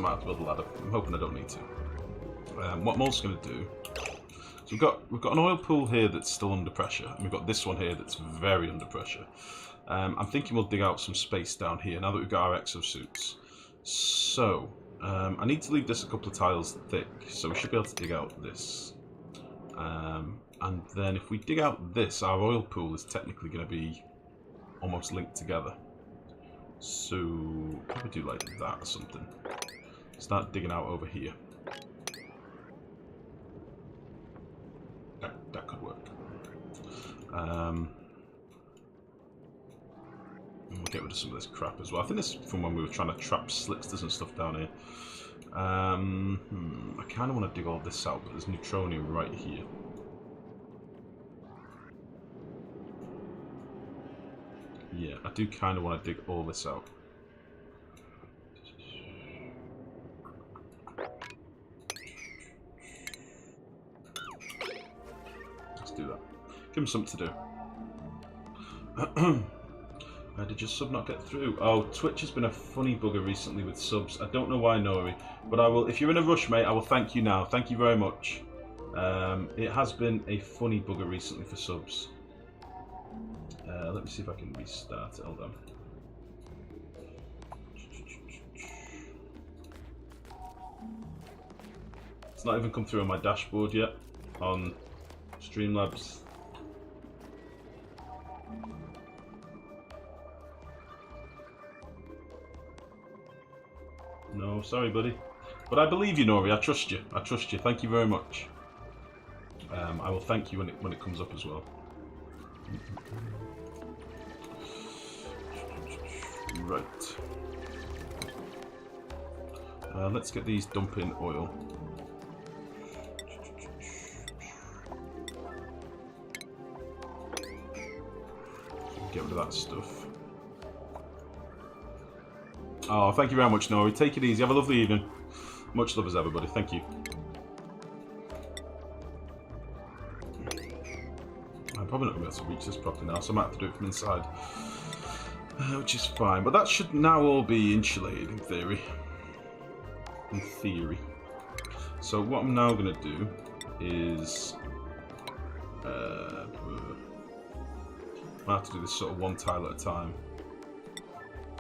might have to build a ladder. I'm hoping I don't need to. What I'm also going to do... So we've got an oil pool here that's still under pressure, and we've got this one here that's very under pressure. I'm thinking we'll dig out some space down here now that we've got our exosuits. So, I need to leave this a couple of tiles thick, so we should be able to dig out this. And then if we dig out this, our oil pool is technically going to be almost linked together. So, probably do like that or something. Start digging out over here. That could work. We'll get rid of some of this crap as well. I think this is from when we were trying to trap slicksters and stuff down here. I kind of want to dig all this out, but there's neutronium right here. Yeah, I do kind of want to dig all this out. Let's do that. Give him something to do. Did your sub not get through? Oh, Twitch has been a funny bugger recently with subs. I don't know why, Nori, but I will. If you're in a rush, mate, I will thank you now. Thank you very much. It has been a funny bugger recently for subs. Let me see if I can restart it. Hold on. It's not even come through on my dashboard yet on Streamlabs. No, sorry, buddy. But I believe you, Nori. I trust you. I trust you. Thank you very much. I will thank you when it comes up as well. Right. Let's get these dumping oil. Get rid of that stuff. Oh, thank you very much, Nori. Take it easy. Have a lovely evening. Much love as ever, buddy. Thank you. I'm probably not going to be able to reach this properly now, so I might have to do it from inside. Which is fine. But that should now all be insulated, in theory. In theory. So what I'm now going to do is... I have to do this sort of one tile at a time.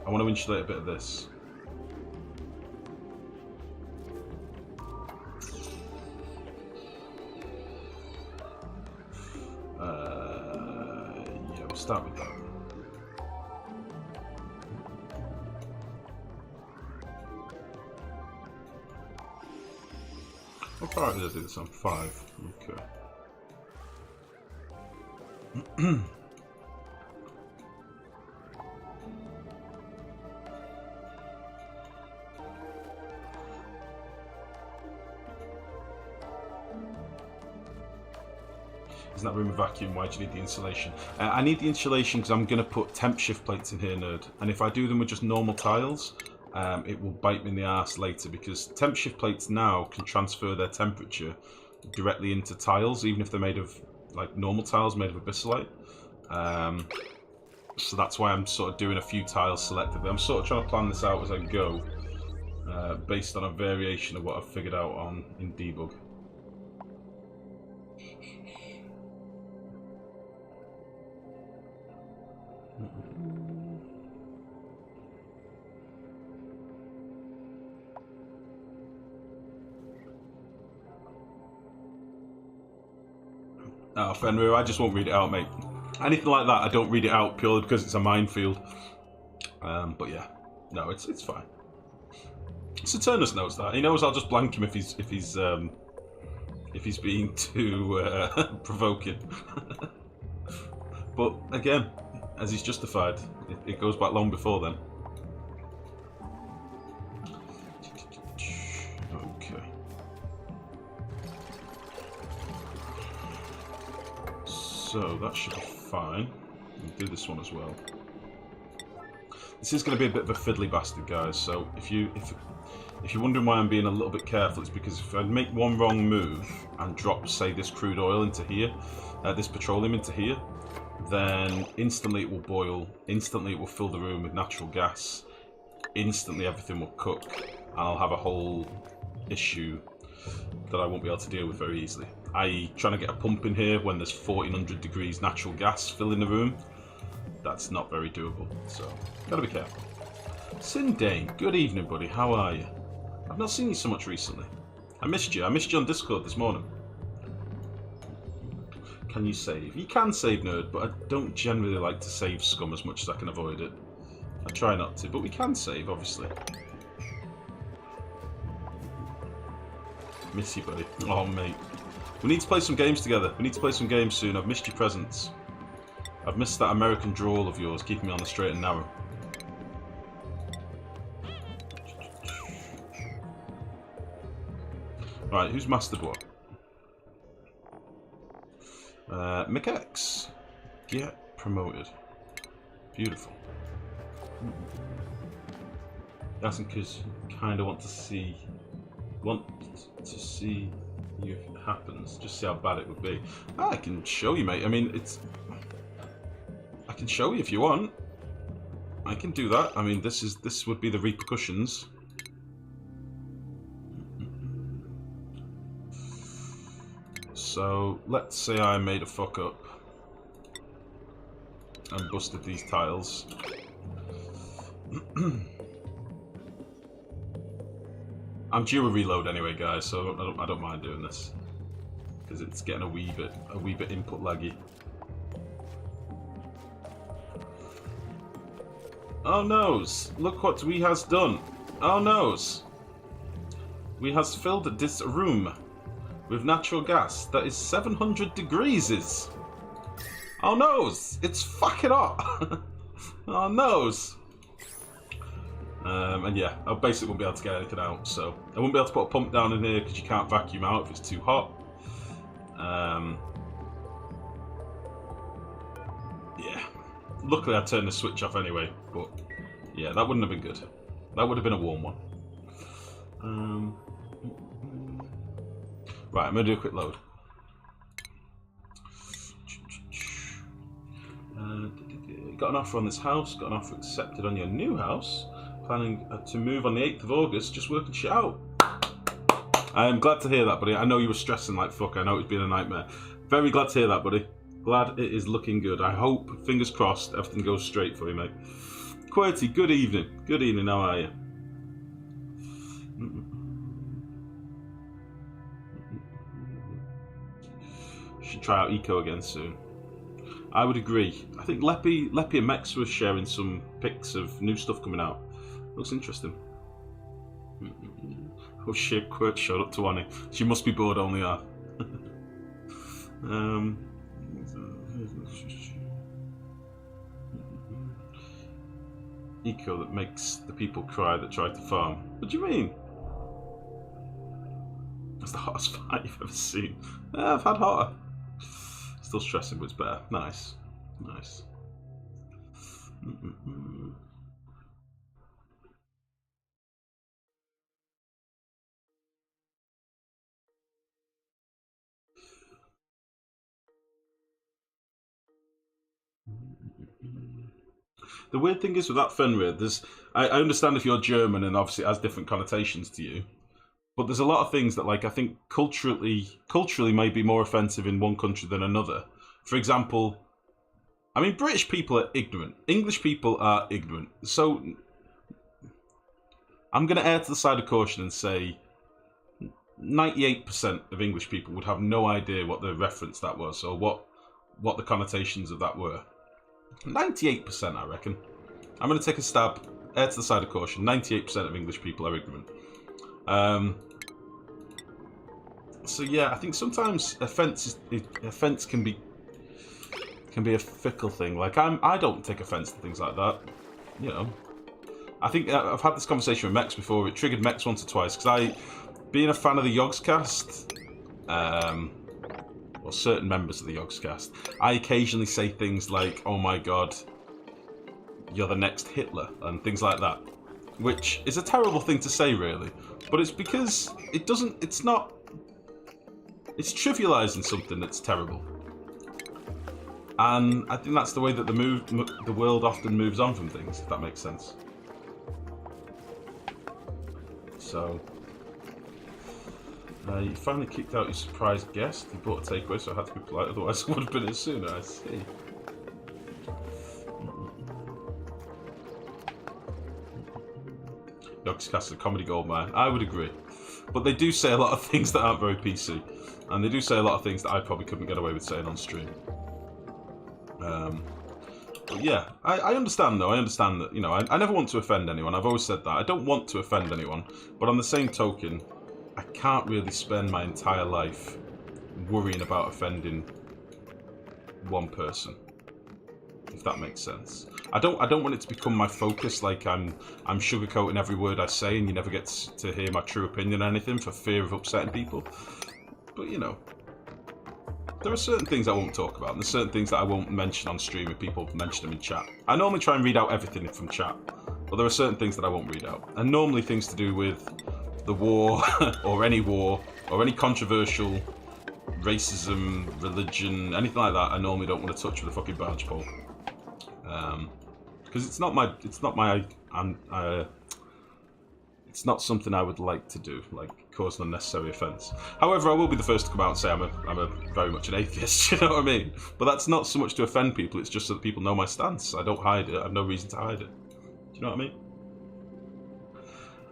I want to insulate a bit of this. Yeah, we'll start with that. How far did I do this on? 5. Okay. Isn't that room a vacuum? Why do you need the insulation? I need the insulation because I'm going to put temp shift plates in here, nerd. And if I do them with just normal tiles, it will bite me in the arse later because temp shift plates now can transfer their temperature directly into tiles, even if they're made of like normal tiles made of abyssalite. So that's why I'm sort of doing a few tiles selectively. I'm sort of trying to plan this out as I go, based on a variation of what I've figured out in debug. Oh, Fenrir, I just won't read it out, mate. Anything like that, I don't read it out purely because it's a minefield. But yeah, no, it's fine. Saturnus knows that. He knows I'll just blank him if he's being too provoking. But again, as he's justified, it goes back long before then. Okay. So that should be fine. We'll do this one as well. This is going to be a bit of a fiddly bastard, guys. So if you're wondering why I'm being a little bit careful, it's because if I make one wrong move and drop, say, this crude oil into here, this petroleum into here, then instantly it will boil, instantly it will fill the room with natural gas, instantly everything will cook, and I'll have a whole issue that I won't be able to deal with very easily. I.e. trying to get a pump in here when there's 1400 degrees natural gas filling the room. That's not very doable, so gotta be careful. Sindane, good evening, buddy. How are you? I've not seen you so much recently. I missed you. I missed you on Discord this morning. Can you save? You can save, nerd, but I don't generally like to save scum as much as I can avoid it. I try not to, but we can save, obviously. Miss you, buddy. Oh, mate. We need to play some games together. We need to play some games soon. I've missed your presence. I've missed that American drawl of yours, keeping me on the straight and narrow. Right, who's mastered what? McX. Get promoted. Beautiful. That's because you kind of want to see if it happens. Just see how bad it would be. I can show you, mate. I mean, I can show you if you want. I can do that. I mean, this would be the repercussions. So let's say I made a fuck up and busted these tiles. I'm due a reload anyway, guys, so I don't mind doing this because it's getting a wee bit input laggy. Oh noes! Look what we has done. Oh noes! We has filled this room with natural gas that is 700 degrees. Oh noes! It's fucking hot. Oh noes! And yeah, I basically won't be able to get anything out, so I won't be able to put a pump down in here because you can't vacuum out if it's too hot. Yeah, luckily I turned the switch off anyway, but yeah, that wouldn't have been good. That would have been a warm one. Right, I'm going to do a quick load. Got an offer on this house, got an offer accepted on your new house. Planning to move on the 8th of August, just working shit out. I am glad to hear that, buddy. I know you were stressing like fuck. I know it's been a nightmare. Very glad to hear that, buddy. Glad it is looking good. I hope, fingers crossed, everything goes straight for you, mate. QWERTY, good evening. Good evening, how are you? Should try out Eco again soon. I would agree. I think Leppy and Mex were sharing some pics of new stuff coming out. Looks interesting. Oh shit, Quirt showed up to Annie. She must be bored only half. Eco that makes the people cry that try to farm. What do you mean? That's the hottest fight you've ever seen. I've had hotter. Still stressing, but it's better. Nice. Nice. The weird thing is with that Fenrir, I understand if you're German and obviously it has different connotations to you, but there's a lot of things that, like, I think culturally may be more offensive in one country than another. For example, I mean, British people are ignorant. English people are ignorant. So I'm going to err to the side of caution and say 98% of English people would have no idea what the reference that was or what the connotations of that were. 98%, I reckon. I'm going to take a stab, err to the side of caution. 98% of English people are ignorant. So yeah, I think sometimes offense can be a fickle thing. Like I don't take offense to things like that. You know, I think I've had this conversation with Mex before. It triggered Mex once or twice because being a fan of the Yogscast, or certain members of the Yogscast, I occasionally say things like, "Oh my god, you're the next Hitler," and things like that, which is a terrible thing to say, really. But it's because it's trivializing something that's terrible. And I think that's the way that the world often moves on from things, if that makes sense. So, you finally kicked out your surprise guest. You brought a takeaway, so I had to be polite, otherwise I would have been here sooner, I see. Yogscast is a comedy goldmine. I would agree. But they do say a lot of things that aren't very PC. And they do say a lot of things that I probably couldn't get away with saying on stream. But yeah, I understand though. I understand that, you know, I never want to offend anyone. I've always said that. I don't want to offend anyone. But on the same token, I can't really spend my entire life worrying about offending one person. If that makes sense. I don't want it to become my focus, like I'm sugarcoating every word I say and you never get to hear my true opinion or anything for fear of upsetting people. But, you know, there are certain things I won't talk about, and there's certain things that I won't mention on stream if people mention them in chat. I normally try and read out everything from chat, but there are certain things that I won't read out. And normally things to do with the war, or any controversial racism, religion, anything like that, I normally don't want to touch with a fucking barge pole. Because it's not something I would like to do, like cause an unnecessary offence. However, I will be the first to come out and say I'm a very much an atheist, you know what I mean? But that's not so much to offend people, it's just so that people know my stance. I don't hide it, I have no reason to hide it. Do you know what I mean?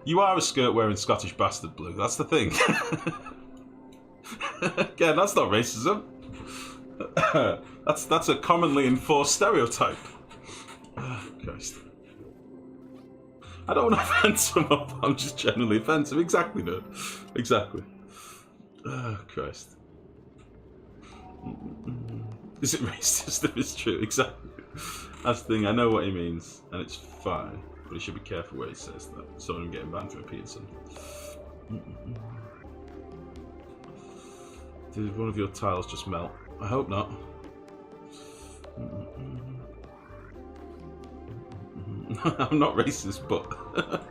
You are a skirt-wearing Scottish bastard, Blue, that's the thing. Again, that's not racism. That's a commonly enforced stereotype. Oh, Christ. I don't want to offend someone, I'm just generally offensive. Exactly, nerd. Exactly. Oh, Christ. Is it racist if it's true? Exactly. That's the thing, I know what he means, and it's fine. But he should be careful where he says that. So I'm getting banned for repeating something. Did one of your tiles just melt? I hope not. I'm not racist, but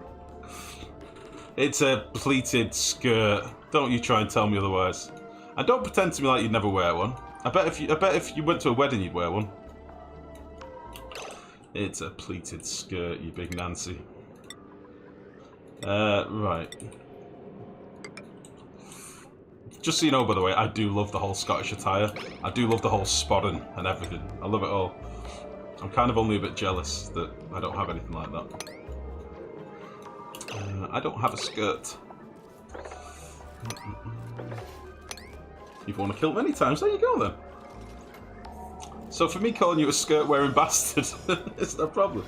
it's a pleated skirt. Don't you try and tell me otherwise. And don't pretend to me like you'd never wear one. I bet if you went to a wedding, you'd wear one. It's a pleated skirt, you big Nancy. Right. Just so you know, by the way, I do love the whole Scottish attire. I do love the whole spodding and everything. I love it all. I'm kind of only a bit jealous that I don't have anything like that. I don't have a skirt. You've won a kill many times, there you go then. So for me calling you a skirt-wearing bastard, it's no problem.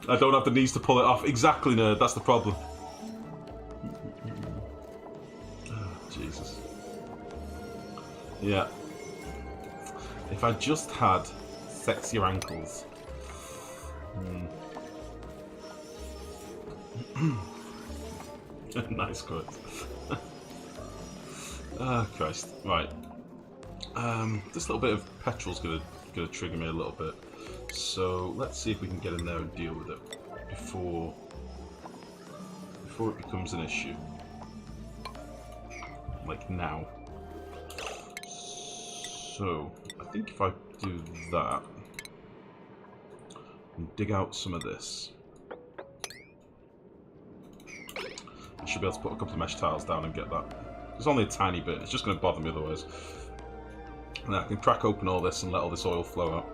I don't have the knees to pull it off. Exactly, nerd, that's the problem. Oh, Jesus. Yeah. If I just had sexier ankles. Nice quote. Oh, Christ. Right. This little bit of petrol's gonna trigger me a little bit. So let's see if we can get in there and deal with it before it becomes an issue. Like now. So I think if I do that and dig out some of this, I should be able to put a couple of mesh tiles down and get that. It's only a tiny bit, it's just going to bother me otherwise. And then I can crack open all this and let all this oil flow out.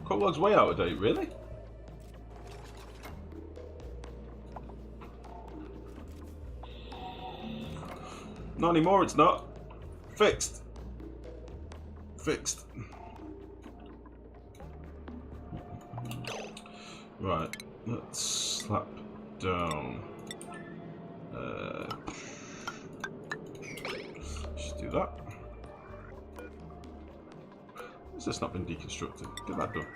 Quotelog's way out of date, really? Not anymore, it's not. Fixed. Fixed. Right, let's slap down. Just do that. Has this not been deconstructed? Get that done.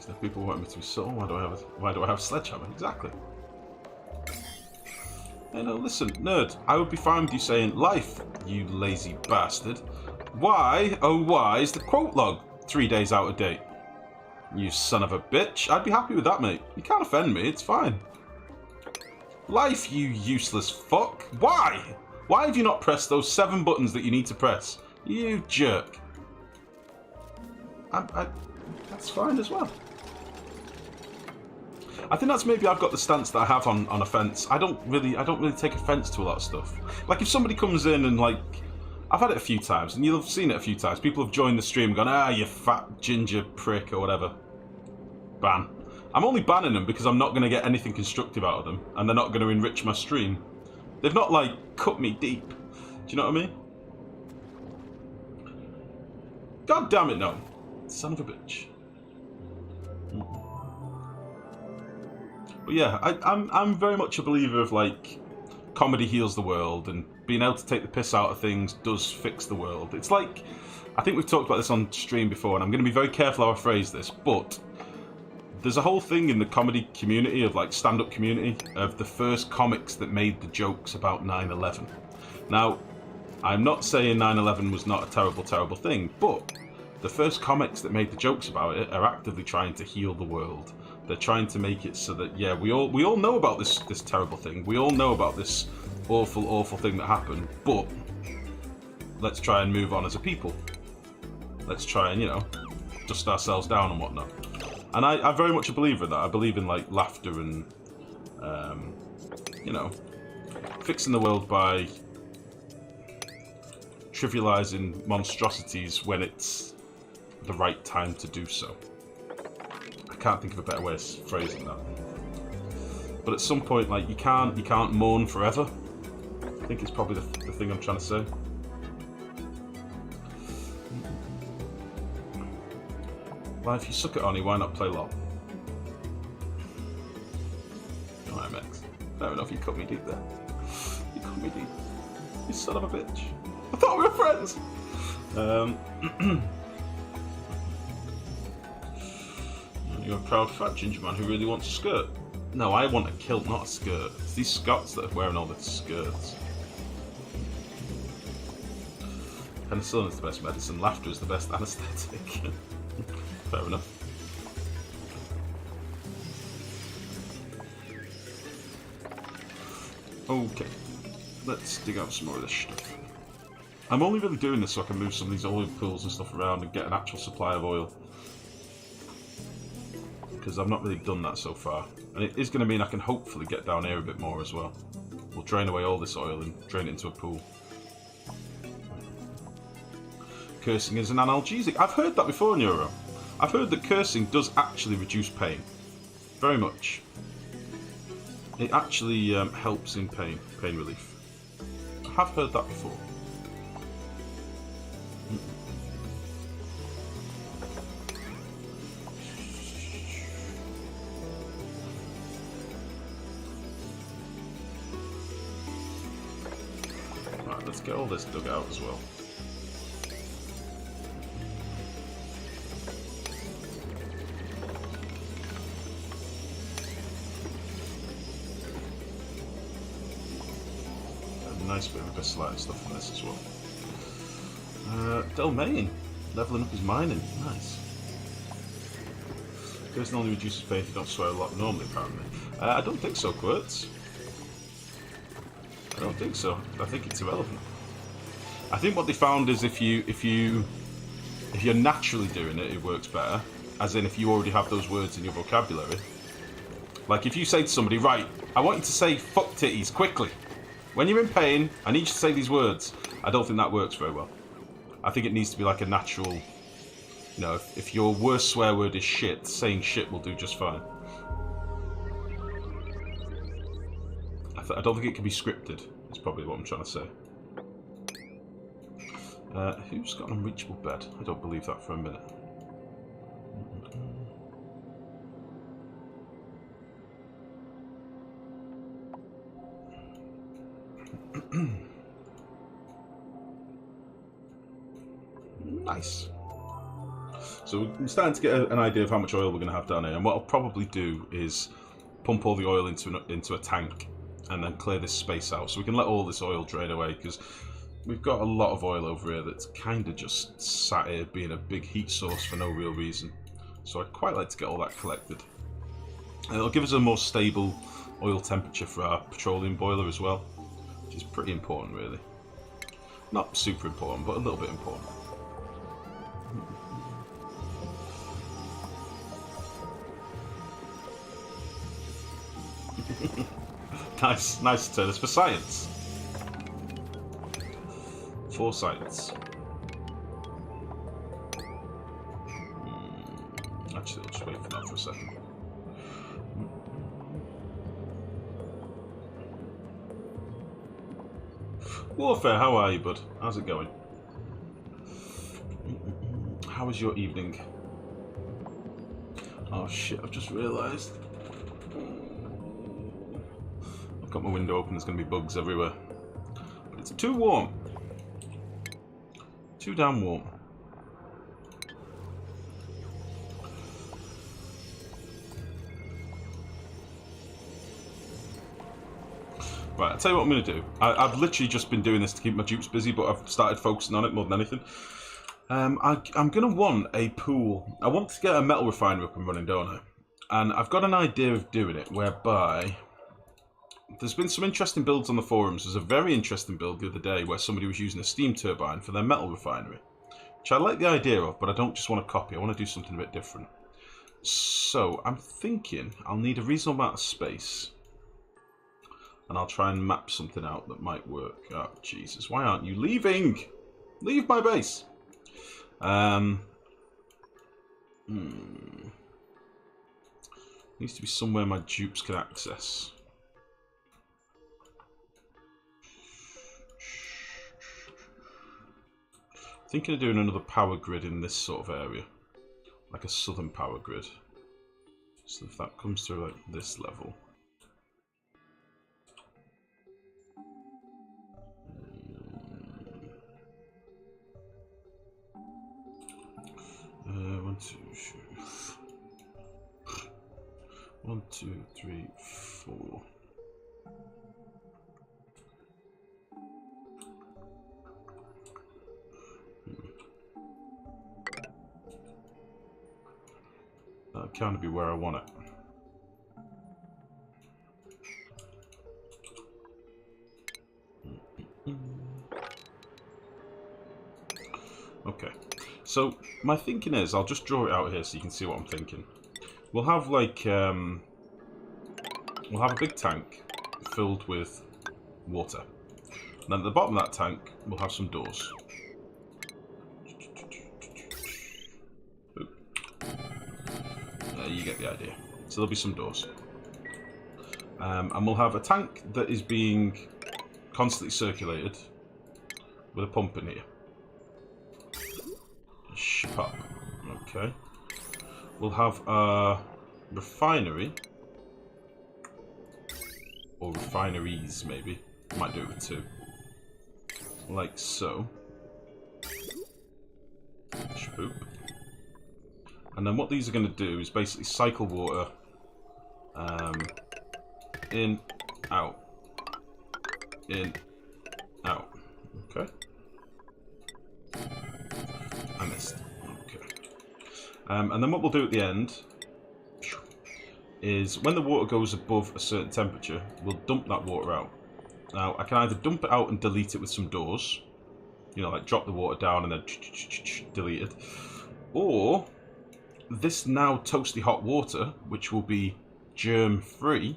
If people want me to be subtle, why do I have a sledgehammer? Exactly. Hey, no, listen, nerd. I would be fine with you saying, "Life, you lazy bastard." Why, oh why, is the quote log 3 days out of date? You son of a bitch. I'd be happy with that, mate. You can't offend me, it's fine. Life, you useless fuck. Why? Why have you not pressed those 7 buttons that you need to press? You jerk. That's fine as well. I think that's maybe I've got the stance that I have on offence. I don't really take offence to a lot of stuff. Like if somebody comes in and like, I've had it a few times, and you'll have seen it a few times. People have joined the stream and gone, ah, you fat ginger prick or whatever. Ban. I'm only banning them because I'm not going to get anything constructive out of them, and they're not going to enrich my stream. They've not like cut me deep. Do you know what I mean? God damn it, no. Son of a bitch. But yeah, I'm very much a believer of like comedy heals the world, and being able to take the piss out of things does fix the world. It's like, I think we've talked about this on stream before, and I'm going to be very careful how I phrase this, but there's a whole thing in the comedy community, of like stand-up community, of the first comics that made the jokes about 9/11. Now, I'm not saying 9/11 was not a terrible, terrible thing, but the first comics that made the jokes about it are actively trying to heal the world. They're trying to make it so that, yeah, we all know about this terrible thing. We all know about this awful, awful thing that happened, but let's try and move on as a people. Let's try and, you know, dust ourselves down and whatnot. And I'm very much a believer in that. I believe in, like, laughter and, you know, fixing the world by trivializing monstrosities when it's the right time to do so. I can't think of a better way of phrasing that. But at some point, like, you can't mourn forever. I think it's probably the thing I'm trying to say. Well, if you suck at Oni, why not play LOL? Alright, Max. Fair enough, you cut me deep there. You cut me deep. You son of a bitch. I thought we were friends! You're a proud fat ginger man who really wants a skirt. No, I want a kilt, not a skirt. It's these Scots that are wearing all the skirts. Penicillin is the best medicine, laughter is the best anaesthetic. Fair enough. Okay, let's dig out some more of this stuff. I'm only really doing this so I can move some of these oil pools and stuff around and get an actual supply of oil. Because I've not really done that so far. And it is going to mean I can hopefully get down here a bit more as well. We'll drain away all this oil and drain it into a pool. Cursing is an analgesic. I've heard that before, Neuro. I've heard that cursing does actually reduce pain. Very much. It actually helps in pain relief. I have heard that before. Right, let's get all this dug out as well. Nice bit of Abyssalite stuff in this as well. Delmain, leveling up his mining, nice. Cursing only reduces pain if you don't swear a lot normally, apparently. I don't think so, Quirts. I don't think so. I think it's irrelevant. I think what they found is if you're naturally doing it, it works better. As in, if you already have those words in your vocabulary. Like if you say to somebody, right, I want you to say fuck titties quickly. When you're in pain, I need you to say these words. I don't think that works very well. I think it needs to be like a natural, you know, if your worst swear word is shit, saying shit will do just fine. I don't think it can be scripted, is probably what I'm trying to say. Who's got an unreachable bed? I don't believe that for a minute. Nice. So we're starting to get an idea of how much oil we're going to have down here, and what I'll probably do is pump all the oil into a tank and then clear this space out so we can let all this oil drain away, because we've got a lot of oil over here that's kind of just sat here being a big heat source for no real reason. So I'd quite like to get all that collected. And it'll give us a more stable oil temperature for our petroleum boiler as well, which is pretty important really. Not super important, but a little bit important. Nice turn. It's for science. 4 science. Actually, I'll just wait for that for a second. Warfare, how are you, bud? How's it going? How was your evening? Oh shit, I've just realised. I've got my window open, there's going to be bugs everywhere. But it's too warm. Too damn warm. Right, I'll tell you what I'm going to do. I've literally just been doing this to keep my dupes busy, but I've started focusing on it more than anything. I'm going to want a pool. I want to get a metal refinery up and running, don't I? And I've got an idea of doing it whereby... There's been some interesting builds on the forums. There's a very interesting build the other day where somebody was using a steam turbine for their metal refinery. Which I like the idea of, but I don't just want to copy. I want to do something a bit different. So, I'm thinking I'll need a reasonable amount of space. And I'll try and map something out that might work. Oh, Jesus. Why aren't you leaving? Leave my base. Needs to be somewhere my dupes can access. Thinking of doing another power grid in this sort of area. Like a southern power grid. So if that comes through like this level. 1, 2, 3, 4. That can't be where I want it. Okay, so my thinking is I'll just draw it out here so you can see what I'm thinking. We'll have like we'll have a big tank filled with water. And then at the bottom of that tank we'll have some doors. You get the idea. So there'll be some doors. And we'll have a tank that is being constantly circulated with a pump in here. Ship up. Okay. We'll have a refinery. Or refineries, maybe. Might do it with 2. Like so. Boop. And then what these are going to do is basically cycle water in, out, in, out. Okay. I missed. Okay. And then what we'll do at the end is when the water goes above a certain temperature, we'll dump that water out. Now, I can either dump it out and delete it with some doors. You know, like drop the water down and then delete it. Or... this now toasty hot water, which will be germ-free,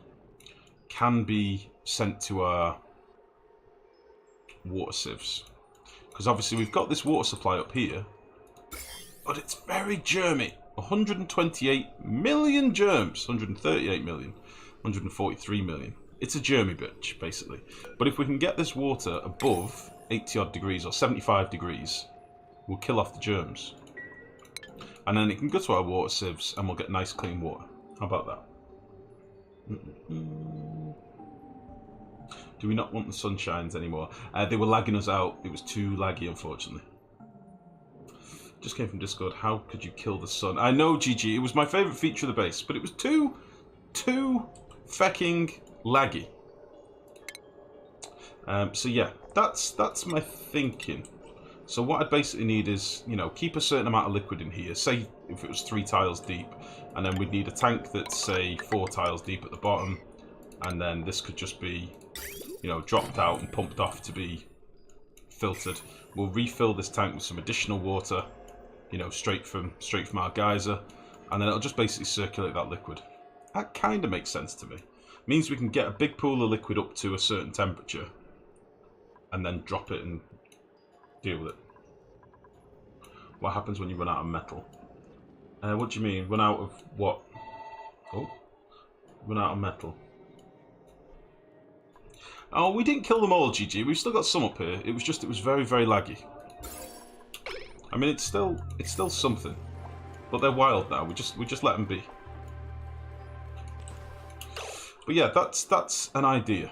can be sent to our water sieves. Because obviously we've got this water supply up here, but it's very germy. 128 million germs. 138 million. 143 million. It's a germy bitch, basically. But if we can get this water above 80-odd degrees or 75 degrees, we'll kill off the germs. And then it can go to our water sieves and we'll get nice clean water. How about that? Do we not want the sunshines anymore? They were lagging us out. It was too laggy, unfortunately. Just came from Discord. How could you kill the sun? I know, GG. It was my favourite feature of the base, but it was too fecking laggy. So yeah, that's my thinking. So what I'd basically need is, you know, keep a certain amount of liquid in here. Say if it was 3 tiles deep, and then we'd need a tank that's, say, 4 tiles deep at the bottom, and then this could just be, you know, dropped out and pumped off to be filtered. We'll refill this tank with some additional water, you know, straight from our geyser, and then it'll just basically circulate that liquid. That kind of makes sense to me. Means we can get a big pool of liquid up to a certain temperature, and then drop it and deal with it. What happens when you run out of metal? What do you mean? Run out of what? Oh, run out of metal. Oh, we didn't kill them all, GG. We've still got some up here. It was very, very laggy. I mean, it's still something, but they're wild now. We just let them be. But yeah, that's an idea.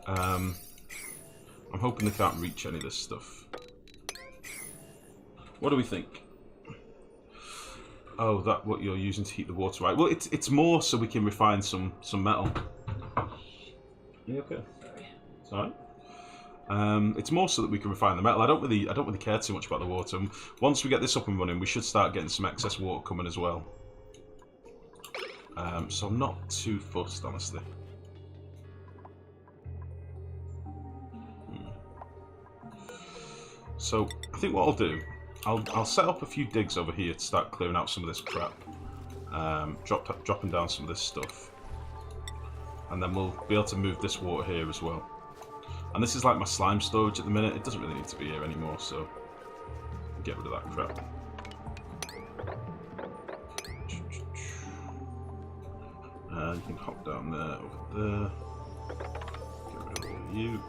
I'm hoping they can't reach any of this stuff. What do we think? Oh, that what you're using to heat the water, right? Well, it's more so we can refine some metal. Yeah, okay. Sorry. It's more so that we can refine the metal. I don't really care too much about the water. Once we get this up and running, we should start getting some excess water coming as well. So I'm not too fussed, honestly. So I think what I'll do, I'll set up a few digs over here to start clearing out some of this crap. Dropping down some of this stuff. And then we'll be able to move this water here as well. And this is like my slime storage at the minute. It doesn't really need to be here anymore, so get rid of that crap. You can hop down there, over there. Get rid of all you. You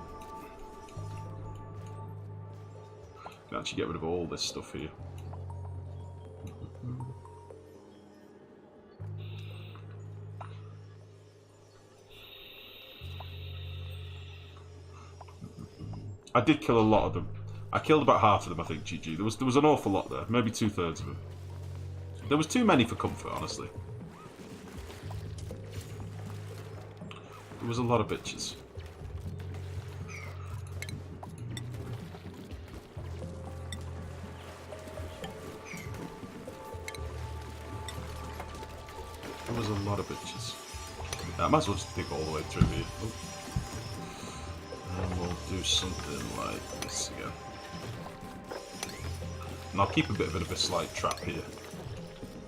can actually get rid of all this stuff here. I did kill a lot of them. I killed about half of them, I think, GG. There was an awful lot there. Maybe 2/3 of them. There was too many for comfort, honestly. There was a lot of bitches. There was a lot of bitches. I might as well just dig all the way through here. Oh. And we'll do something like this again. And I'll keep a bit of a slide trap here.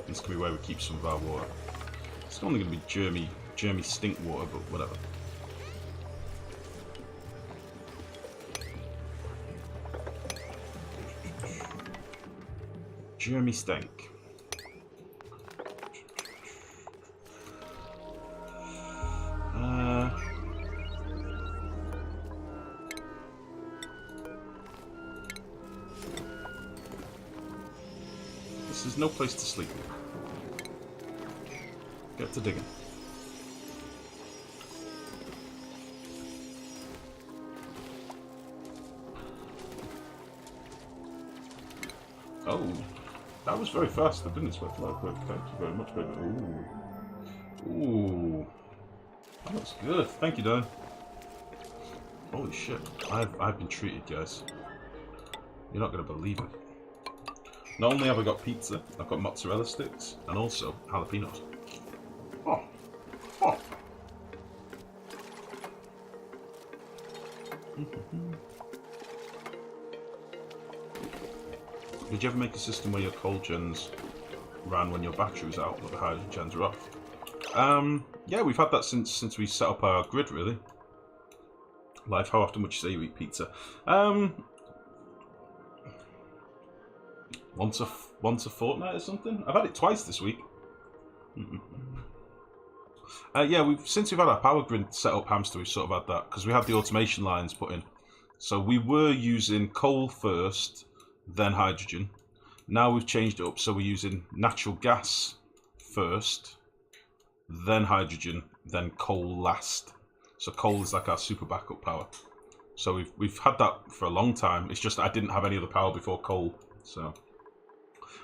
This can be where we keep some of our water. It's only going to be germy stink water, but whatever. Germy stink. This is no place to sleep. Get to digging. Oh, that was very fast. I didn't expect that. Thank you very much, baby. Ooh. Ooh. That looks good. Thank you, Dan. Holy shit. I've been treated, guys. You're not going to believe it. Not only have I got pizza, I've got mozzarella sticks, and also jalapenos. Oh. Oh. Did you ever make a system where your coal gens ran when your battery was out, but the hydrogen gens were off? Yeah, we've had that since we set up our grid, really. Life, how often would you say you eat pizza? Once a fortnight or something? I've had it twice this week. Yeah, since we've had our power grid set up, Hamster, we've sort of had that, because we had the automation lines put in. So we were using coal first, then hydrogen. Now we've changed it up, so we're using natural gas first, then hydrogen, then coal last. So coal is like our super backup power. So we've had that for a long time. It's just I didn't have any other power before coal. So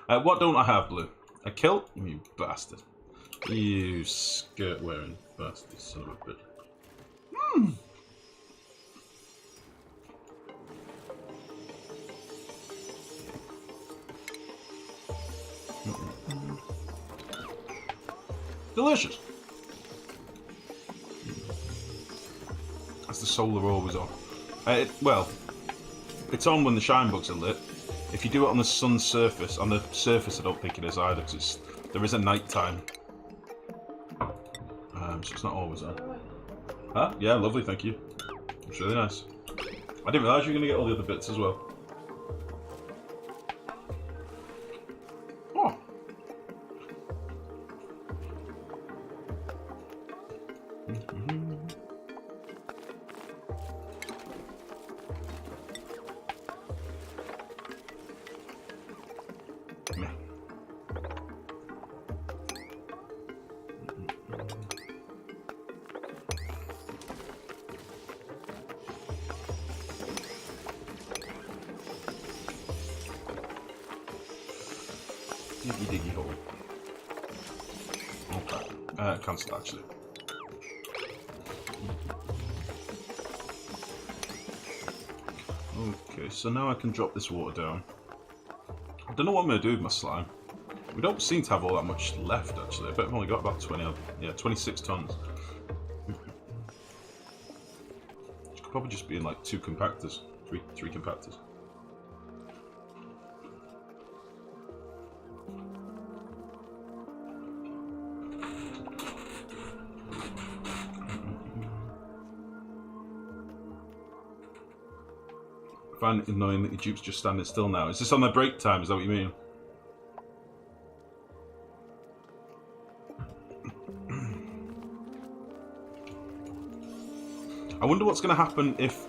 what don't I have, Blue? A kilt? You bastard. You skirt wearing bastard son of a bitch. Delicious. That's the solar always on. Well, it's on when the shine bugs are lit. If you do it on the sun's surface, I don't think it is either, because there is a night time. So it's not always on. Huh? Yeah, lovely, thank you. It's really nice. I didn't realise you were going to get all the other bits as well. Oh. Yeah. Diggy diggy hole. Okay. Cancel actually. Okay, so now I can drop this water down. I don't know what I'm going to do with my slime. We don't seem to have all that much left actually. I bet I've only got about 26 tons. It could probably just be in like 2 compactors. Three compactors. I find it annoying that your dupe's just standing still now. Is this on their break time? Is that what you mean? I wonder what's going to happen if